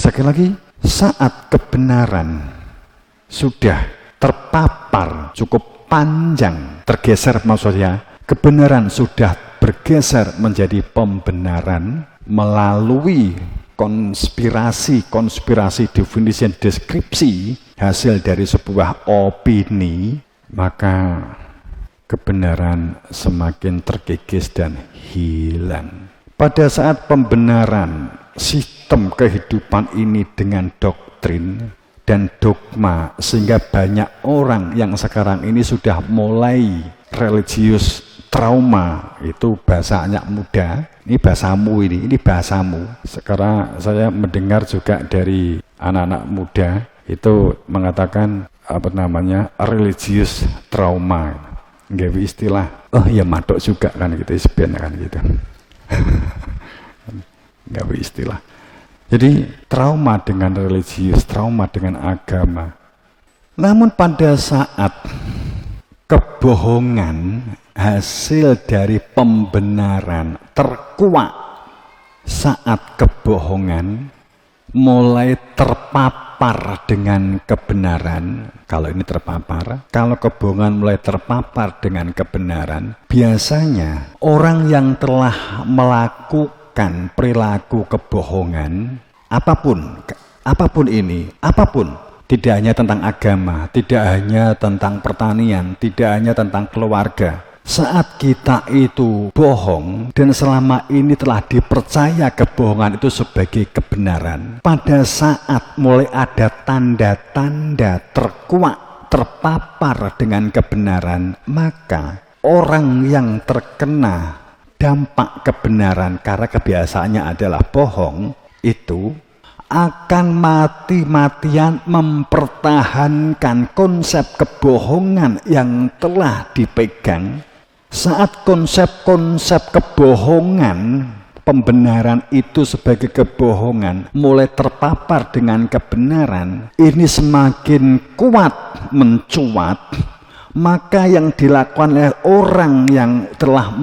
Sekali lagi, saat kebenaran sudah terpapar cukup panjang, tergeser maksudnya, kebenaran sudah bergeser menjadi pembenaran melalui konspirasi definisi deskripsi hasil dari sebuah opini, maka kebenaran semakin terkikis dan hilang. Pada saat pembenaran sistem kehidupan ini dengan doktrin dan dogma, sehingga banyak orang yang sekarang ini sudah mulai religius trauma, itu bahasa anak muda, ini bahasamu, ini bahasamu. Sekarang saya mendengar juga dari anak-anak muda itu mengatakan religius trauma, nggak istilah, oh ya madok juga kan gitu, sebenarnya kan gitu. Nggak istilah. Jadi trauma dengan religius, trauma dengan agama. Namun pada saat kebohongan hasil dari pembenaran terkuak, saat kebohongan mulai terpapar dengan kebenaran, kalau ini terpapar, kalau kebohongan mulai terpapar dengan kebenaran, biasanya orang yang telah melakukan perilaku kebohongan, apapun ini, tidak hanya tentang agama, tidak hanya tentang pertanian, tidak hanya tentang keluarga. Saat kita itu bohong dan selama ini telah dipercaya kebohongan itu sebagai kebenaran, pada saat mulai ada tanda-tanda terkuak, terpapar dengan kebenaran, maka orang yang terkena dampak kebenaran karena kebiasaannya adalah bohong, itu akan mati-matian mempertahankan konsep kebohongan yang telah dipegang. Saat konsep-konsep kebohongan, pembenaran itu sebagai kebohongan mulai terpapar dengan kebenaran, ini semakin kuat mencuat, maka yang dilakukan oleh orang yang telah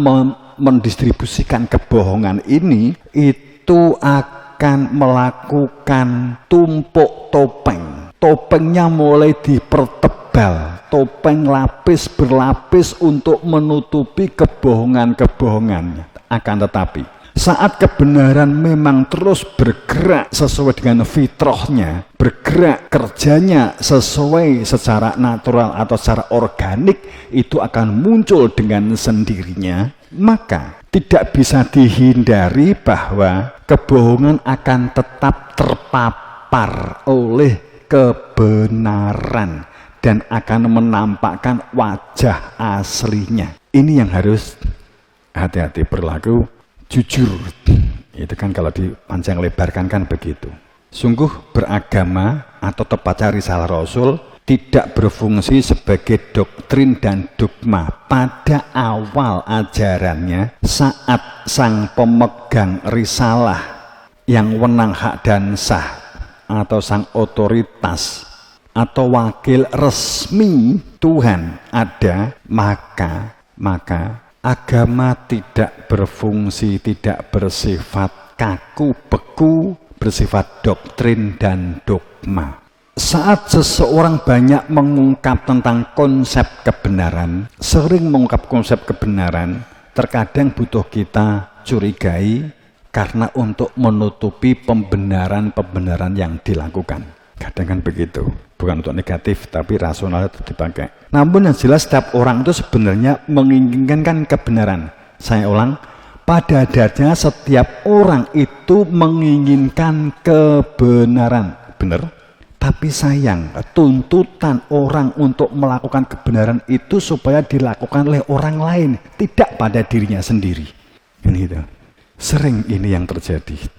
mendistribusikan kebohongan ini, itu akan melakukan tumpuk topeng. Topengnya mulai dipertebal, topeng lapis berlapis untuk menutupi kebohongan-kebohongannya. Akan tetapi saat kebenaran memang terus bergerak sesuai dengan fitrahnya, bergerak kerjanya sesuai secara natural atau secara organik, itu akan muncul dengan sendirinya, maka tidak bisa dihindari bahwa kebohongan akan tetap terpapar oleh kebenaran dan akan menampakkan wajah aslinya. Ini yang harus hati-hati, berlaku jujur. Itu kan kalau dipanjang lebarkan kan begitu. Sungguh beragama atau tepatnya risalah Rasul tidak berfungsi sebagai doktrin dan dogma pada awal ajarannya, saat sang pemegang risalah yang wenang hak dan sah atau sang otoritas atau wakil resmi Tuhan ada, maka agama tidak berfungsi, tidak bersifat kaku beku, bersifat doktrin dan dogma. Saat seseorang banyak mengungkap tentang konsep kebenaran, sering mengungkap konsep kebenaran, terkadang butuh kita curigai karena untuk menutupi pembenaran-pembenaran yang dilakukan. Kadang kan begitu, bukan untuk negatif, tapi rasional itu dipakai. Namun yang jelas setiap orang itu sebenarnya menginginkan kebenaran. Saya ulang, pada dasarnya setiap orang itu menginginkan kebenaran, benar? Tapi sayang, tuntutan orang untuk melakukan kebenaran itu supaya dilakukan oleh orang lain, tidak pada dirinya sendiri. Ini gitu. Sering ini yang terjadi.